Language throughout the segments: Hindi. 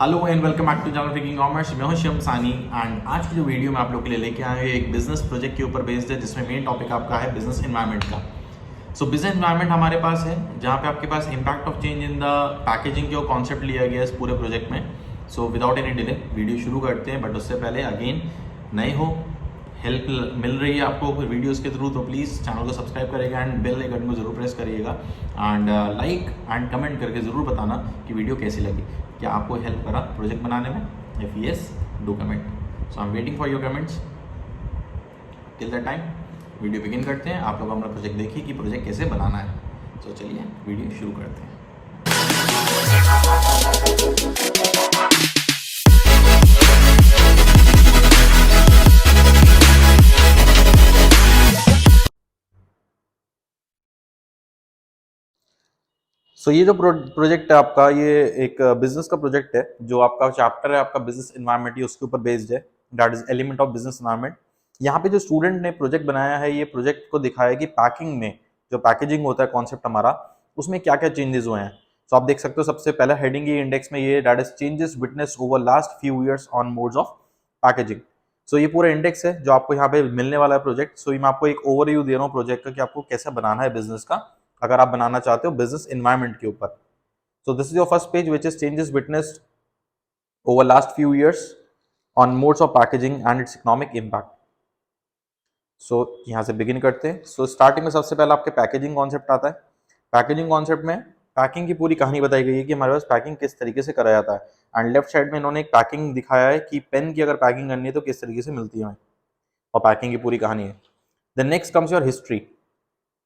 Hello and welcome back to channel freaking commerce. मैं हूं शिवम सानी एंड आज की जो वीडियो मैं आप लोग के लिए लेके आया हूं एक बिजनेस प्रोजेक्ट के ऊपर बेस्ड है, जिसमें मेन टॉपिक आपका है बिजनेस एनवायरनमेंट का। सो बिजनेस एनवायरनमेंट हमारे पास है, जहां पे आपके पास impact of change in the packaging के कॉन्सेप्ट लिया गया है इस पूरे प्रोजेक्ट में। So without any delay video शुरू करते हैं, बट उससे पहले अगेन नए हो, हेल्प मिल रही है आपको वीडियोस के थ्रू, तो प्लीज़ चैनल को सब्सक्राइफ करिएगा एंड बेल आइकन को जरूर प्रेस करिएगा एंड लाइक एंड कमेंट करके ज़रूर बताना कि वीडियो कैसी लगी, क्या आपको हेल्प करा प्रोजेक्ट बनाने में। If yes, do comment. So I am waiting for your comments. Till that time video begin करते हैं। आप लोग हमारा प्रोजेक्ट देखिए कि प्रोजेक्ट कैसे बनाना है। तो चलिए वीडियो शुरू करते हैं। सो ये जो प्रोजेक्ट है आपका, ये एक बिजनेस का प्रोजेक्ट है। जो आपका चैप्टर है आपका बिजनेस एनवायरनमेंट, ही उसके ऊपर बेस्ड है। That is element of business environment. यहाँ पे जो स्टूडेंट ने प्रोजेक्ट बनाया है, ये प्रोजेक्ट को दिखाया है कि पैकिंग में जो पैकेजिंग होता है कॉन्सेप्ट हमारा, उसमें क्या क्या चेंजेस हुए हैं। तो आप देख सकते हो सबसे पहला हेडिंग ये इंडेक्स में, ये that is changes witness over last few years on modes of packaging. So ये पूरा इंडेक्स है जो आपको यहाँ पे मिलने वाला है प्रोजेक्ट। सो मैं आपको एक ओवरव्यू दे रहा हूँ प्रोजेक्ट का कि आपको कैसे बनाना है बिजनेस का, अगर आप बनाना चाहते हो बिजनेस एनवायरनमेंट के ऊपर। So this is your first page, which is changes witnessed over last few years on modes of packaging and its economic impact. So यहाँ से बिगिन करते हैं। So स्टार्टिंग में सबसे पहले आपके पैकेजिंग कॉन्सेप्ट आता है। पैकेजिंग कॉन्सेप्ट में पैकिंग की पूरी कहानी बताई गई है कि हमारे पास पैकिंग किस तरीके से करा जाता है। एंड लेफ्ट साइड में इन्होंने एक पैकिंग दिखाया है कि पेन की अगर पैकिंग करनी है तो किस तरीके से मिलती है, और पैकिंग की पूरी कहानी है। The next comes your history,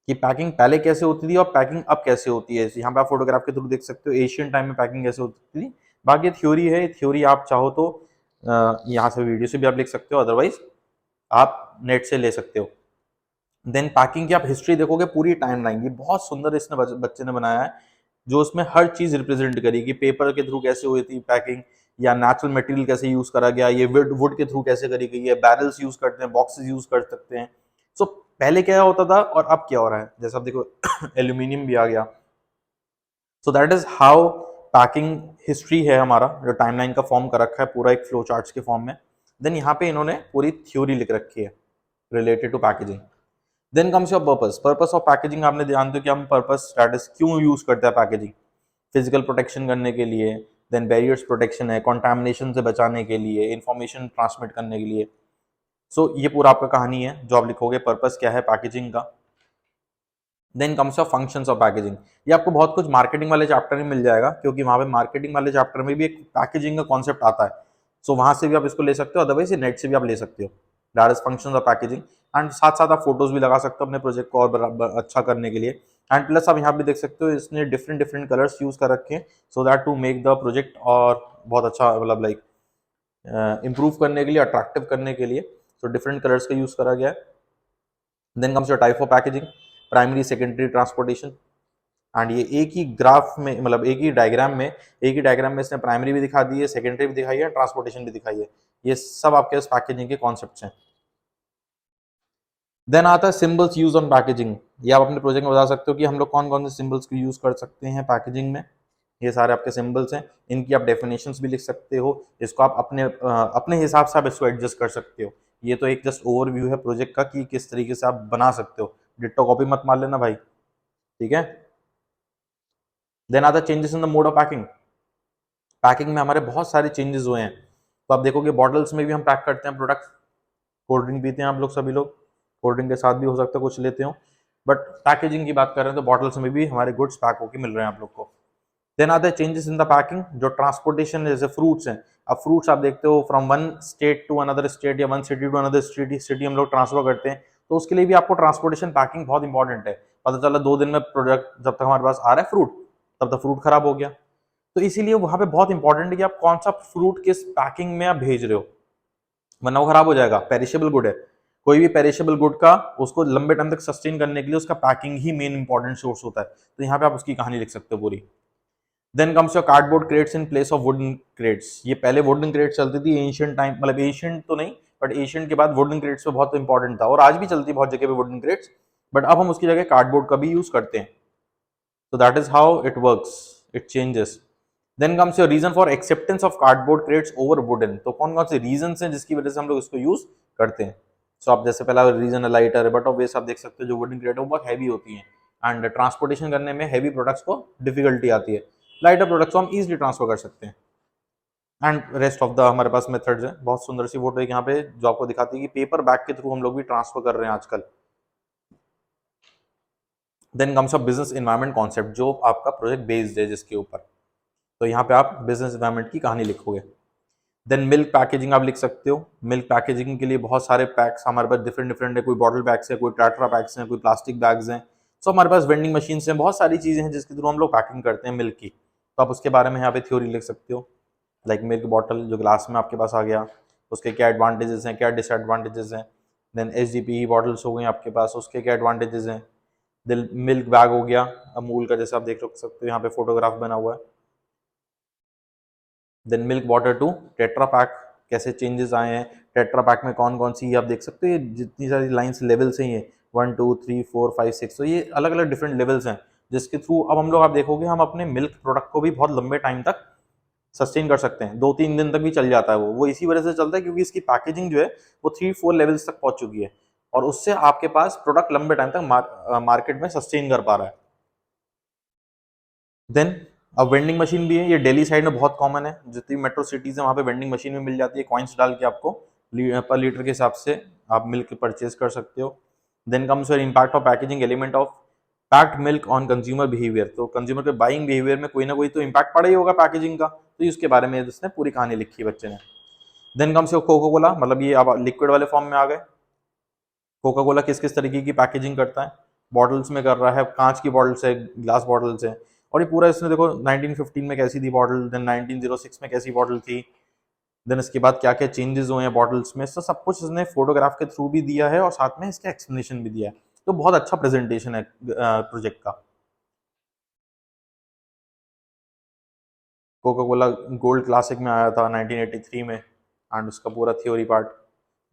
कि पैकिंग पहले कैसे होती थी और पैकिंग अब कैसे होती है। यहाँ पे आप फोटोग्राफ के थ्रू देख सकते हो एशियन टाइम में पैकिंग कैसे होती थी। बाकी थ्योरी है, थ्योरी आप चाहो तो यहाँ से वीडियो से भी आप लिख सकते हो, अदरवाइज आप नेट से ले सकते हो। देन पैकिंग की आप हिस्ट्री देखोगे, पूरी टाइमलाइन, ये बहुत सुंदर इसने बच्चे ने बनाया है, जो उसमें हर चीज रिप्रेजेंट करी कि पेपर के थ्रू कैसे हुई थी पैकिंग, या नेचुरल मटेरियल कैसे यूज करा गया, ये वुड के थ्रू कैसे करी गई है, बैरल्स यूज करते हैं, बॉक्सेस यूज कर सकते हैं। सो पहले क्या होता था और अब क्या हो रहा है, जैसे आप देखो एल्यूमिनियम भी आ गया। So that is how packing history है हमारा, जो टाइमलाइन का फॉर्म कर रखा है पूरा एक फ्लो चार्ट्स के फॉर्म में। देन यहाँ पे इन्होंने पूरी थ्योरी लिख रखी है related to packaging. Then comes your purpose. Purpose of packaging आपने ध्यान दो कि हम पर्पस स्टेटस क्यों यूज करते हैं पैकेजिंग। फिजिकल प्रोटेक्शन करने के लिए, देन बैरियर्स प्रोटेक्शन है, कॉन्टामिनेशन से बचाने के लिए, इंफॉर्मेशन ट्रांसमिट करने के लिए। सो ये पूरा आपका कहानी है जो आप लिखोगे, पर्पस क्या है पैकेजिंग का। Then comes of functions of packaging. ये आपको बहुत कुछ मार्केटिंग वाले चैप्टर में मिल जाएगा, क्योंकि वहां पे मार्केटिंग वाले चैप्टर में भी एक पैकेजिंग का कॉन्सेप्ट आता है। सो वहां से भी आप इसको ले सकते हो, अदरवाइज नेट से भी आप ले सकते हो। That is functions of packaging. And साथ साथ आप फोटोज भी लगा सकते हो अपने प्रोजेक्ट को और अच्छा करने के लिए। एंड प्लस आप यहाँ भी देख सकते हो इसने डिफरेंट डिफरेंट कलर्स यूज कर रखे हैं, so that to make the project और बहुत अच्छा, मतलब लाइक इंप्रूव करने के लिए, अट्रैक्टिव करने के लिए। सो डिफरेंट कलर्स का यूज करा गया है। Then comes your type of packaging, primary, secondary, transportation. And ये एक ही ग्राफ में, मतलब एक ही डायग्राम में इसने प्राइमरी भी दिखा दी है, सेकेंडरी भी दिखाई है, ट्रांसपोर्टेशन भी दिखाई है। ये सब आपके पास पैकेजिंग के कॉन्सेप्ट्स हैं। देन आता है सिंबल्स यूज ऑन पैकेजिंग। ये आप अपने प्रोजेक्ट में बता सकते हो कि हम लोग कौन कौन से सिंबल्स को यूज कर सकते हैं पैकेजिंग में। ये सारे आपके सिंबल्स हैं, इनकी आप डेफिनेशंस भी लिख सकते हो। इसको आप अपने हिसाब से आप इसको एडजस्ट कर सकते हो। ये तो एक जस्ट ओवरव्यू है प्रोजेक्ट का कि किस तरीके से आप बना सकते हो। डिट्टो कॉपी मत मार लेना भाई, ठीक है। देन आता changes in the mode of packing. Packing में हमारे बहुत सारे चेंजेस हुए हैं। तो आप देखोगे बॉटल्स में भी हम पैक करते हैं प्रोडक्ट। कोल्ड ड्रिंक पीते हैं आप लोग, सभी लोग कोल्ड ड्रिंक के साथ भी हो सकता है कुछ लेते हो, बट पैकेजिंग की बात कर रहे हैं तो बॉटल्स में भी हमारे गुड्स पैक होकर मिल रहे हैं आप लोग को। देन आते हैं चेंजेस इन द पैकिंग, जो ट्रांसपोर्टेशन, जैसे फ्रूट्स हैं। अब फ्रूट्स आप देखते हो from one state to another state, या one city to another city हम लोग ट्रांसफर करते हैं, तो उसके लिए भी आपको ट्रांसपोर्टेशन पैकिंग बहुत इंपॉर्टेंट है। पता चला 2 दिन में प्रोडक्ट जब तक हमारे पास आ रहा है फ्रूट, तब तक फ्रूट खराब हो गया। तो इसीलिए वहां पे बहुत इंपॉर्टेंट है कि आप कौन सा फ्रूट किस पैकिंग में आप भेज रहे हो, वरना वो खराब हो जाएगा। पेरिशेबल गुड है, कोई भी पेरिशेबल गुड का उसको लंबे टाइम तक सस्टेन करने के लिए उसका पैकिंग ही मेन इंपॉर्टेंट सोर्स होता है। तो यहाँ पे आप उसकी कहानी लिख सकते हो पूरी। Then comes your cardboard crates in place of wooden crates. ये पहले वुडन क्रेट्स चलती थी एशियंट टाइम, मतलब एशियंट तो नहीं, बट एशियंट के बाद वुडन क्रेट्स पे बहुत इंपॉर्टेंट था, और आज भी चलती है बहुत जगह पे वुडन क्रेट्स, बट अब हम उसकी जगह कार्डबोर्ड का भी यूज करते हैं। तो that is how it works, it changes. Then comes your reason for acceptance of cardboard crates over wooden, तो कौन कौन से रीजन हैं जिसकी वजह से हम लोग इसको यूज करते हैं। सो आप जैसे पहला रीजन है लाइटर, बट ऑब्वियस आप देख सकते हो जो वुडन क्रेट है वो बहुत हैवी होती है एंड ट्रांसपोर्टेशन करने में हैवी प्रोडक्ट्स को डिफिकल्टी आती है। लाइटर प्रोडक्ट्स को हम इजिली ट्रांसफर कर सकते हैं। एंड रेस्ट ऑफ द हमारे पास मेथड्स हैं। बहुत सुंदर सी फोटो है यहाँ पे जो आपको दिखाती है कि पेपर बैग के थ्रू हम लोग भी ट्रांसफर कर रहे हैं आजकल। Then comes a business environment concept, जो आपका प्रोजेक्ट बेस्ड है जिसके ऊपर, तो यहाँ पे आप बिजनेस इन्वायरमेंट की कहानी लिखोगे। देन मिल्क पैकेजिंग आप लिख सकते हो। मिल्क पैकेजिंग के लिए बहुत सारे पैक्स हमारे पास डिफरेंट डिफरेंट है, कोई बॉटल बैग्स है, कोई ट्रैट्रा पैक्स हैं, कोई प्लास्टिक बैग्स हैं। सो हमारे पास वेंडिंग मशीन हैं, बहुत सारी चीज़ें हैं जिसके थ्रू हम लोग पैकिंग करते हैं मिल्क की। तो आप उसके बारे में यहाँ पे थ्योरी लिख सकते हो, लाइक मिल्क बॉटल जो ग्लास में आपके पास आ गया, उसके क्या एडवांटेजेस हैं, क्या डिसएडवांटेजेस हैं। देन HDPE बॉटल्स हो गई आपके पास, उसके क्या एडवांटेजेस हैं। देन मिल्क बैग हो गया अमूल का, जैसे आप देख सकते हो यहाँ पे फोटोग्राफ बना हुआ है। Then milk water to Tetra Pak, कैसे चेंजेस आए हैं टेट्रा पैक में, कौन कौन सी आप देख सकते हो, ये जितनी सारी लाइंस लेवल्स हैं, ये 1 2 3 4 5 6, तो ये अलग अलग डिफरेंट लेवल्स हैं जिसके थ्रू अब हम लोग आप देखोगे हम अपने मिल्क प्रोडक्ट को भी बहुत लंबे टाइम तक सस्टेन कर सकते हैं, 2-3 दिन तक भी चल जाता है वो इसी वजह से चलता है क्योंकि इसकी पैकेजिंग जो है वो 3-4 लेवल्स तक पहुंच चुकी है और उससे आपके पास प्रोडक्ट लंबे टाइम तक मार्केट में सस्टेन कर पा रहा है। देन अब वेंडिंग मशीन भी है, ये दिल्ली साइड में बहुत कॉमन है, जितनी मेट्रो सिटीज है वहाँ पे वेंडिंग मशीन भी मिल जाती है, कॉइन्स डाल के आपको पर लीटर के हिसाब से आप मिल्क परचेज कर सकते हो। Then comes your impact of packaging element of packed milk on consumer behaviour, तो कंज्यूमर के बाइंग बिहेवियर में कोई ना कोई तो इम्पैक्ट पड़ा ही होगा पैकेजिंग का, तो इसके बारे में उसने पूरी कहानी लिखी है बच्चे ने। Then comes your Coca Cola, मतलब ये अब लिक्विड वाले फॉर्म में आ गए। कोका कोला किस किस तरीके की पैकेजिंग करता है, बॉटल्स में कर रहा है, कांच की बॉटल्स है, ग्लास बॉटल्स है, और ये पूरा इसने देखो 1915 में कैसी थी बॉटल, देन 1906 में कैसी बॉटल थी, देन इसके बाद क्या क्या चेंजेस हुए हैं बॉटल्स में, सब कुछ इसने फोटोग्राफ के थ्रू भी दिया है और साथ में इसका एक्सप्लेनेशन भी दिया है। तो बहुत अच्छा प्रेजेंटेशन है प्रोजेक्ट का। कोका कोला गोल्ड क्लासिक में आया था 1983 में एंड उसका पूरा theory part.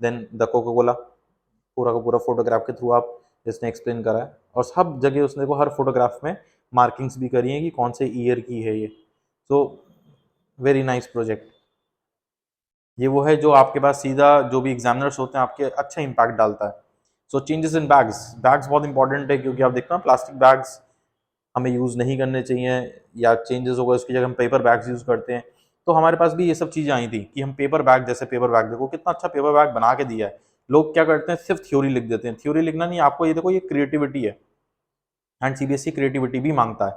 Then the Coca Cola पूरा का पूरा फोटोग्राफ के थ्रू आप इसने एक्सप्लेन करा है और सब जगह उसने देखो हर फोटोग्राफ में मार्किंग्स भी करी हैं कि कौन से ईयर की है ये। So very nice project. ये वो है जो आपके पास सीधा जो भी एग्जामिनर्स होते हैं आपके अच्छा इंपैक्ट डालता है। सो चेंजेस इन बैग्स, बैग्स बहुत इंपॉर्टेंट है क्योंकि आप देखते हो प्लास्टिक बैग्स हमें यूज़ नहीं करने चाहिए या चेंजेस होगा उसकी जगह हम पेपर बैग्स यूज़ करते हैं। तो हमारे पास भी ये सब चीज़ें आई थी कि हम पेपर बैग, जैसे पेपर बैग देखो कितना अच्छा पेपर बैग बना के दिया है। लोग क्या करते हैं सिर्फ थ्योरी लिख देते हैं, थ्योरी लिखना नहीं, आपको ये देखो ये क्रिएटिविटी है एंड CBSE क्रिएटिविटी भी मांगता है।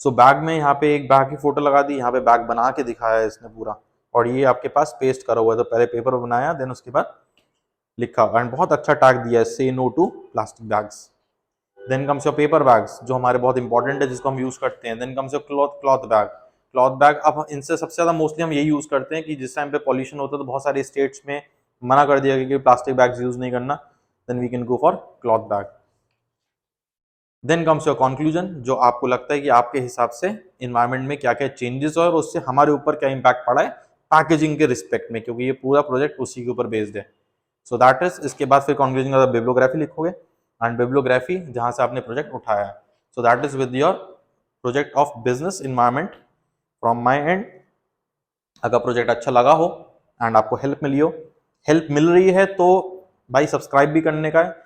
सो बैग में यहाँ पे एक बैग की फोटो लगा दी, यहाँ पे बैग बना के दिखाया है इसने पूरा, और ये आपके पास पेस्ट करा हुआ है, तो पहले पेपर बनाया देन उसके बाद लिखा एंड बहुत अच्छा टैग दिया है, say no to plastic bags. Then comes your paper bags जो हमारे बहुत इंपॉर्टेंट है जिसको हम यूज करते हैं। Then comes your cloth bag, cloth bag अब इनसे सबसे ज्यादा मोस्टली हम यही यूज करते हैं कि जिस टाइम पे पॉल्यूशन होता है तो बहुत सारे स्टेट्स में मना कर दिया गया कि प्लास्टिक बैग्स यूज नहीं करना, then we can go for cloth bag. Then comes your conclusion, जो आपको लगता है कि आपके हिसाब से इन्वायरमेंट में क्या क्या चेंजेस और उससे हमारे ऊपर क्या इंपैक्ट पड़ा है पैकेजिंग के रिस्पेक्ट में, क्योंकि ये पूरा प्रोजेक्ट उसी के ऊपर बेस्ड है। सो दैट इज, इसके बाद फिर कंक्लूजन का बिब्लियोग्राफी लिखोगे एंड बिब्लियोग्राफी जहां से आपने प्रोजेक्ट उठाया है। So that is with your project of business environment from my and. अगर प्रोजेक्ट अच्छा लगा हो एंड आपको हेल्प मिली हो, हेल्प मिल रही है तो भाई सब्सक्राइब भी करने का है,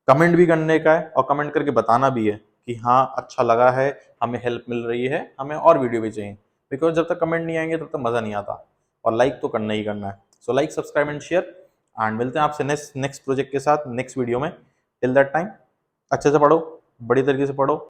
कमेंट भी करने का है और कमेंट करके बताना भी है कि हाँ अच्छा लगा है, हमें हेल्प मिल रही है, हमें और वीडियो भी चाहिए, बिकॉज जब तक कमेंट नहीं आएंगे तब तक मज़ा नहीं आता और लाइक तो करना ही करना है। So like subscribe and share and मिलते हैं आपसे नेक्स्ट प्रोजेक्ट के साथ नेक्स्ट वीडियो में। टिल दैट टाइम अच्छे से पढ़ो, बड़ी तरीके से पढ़ो।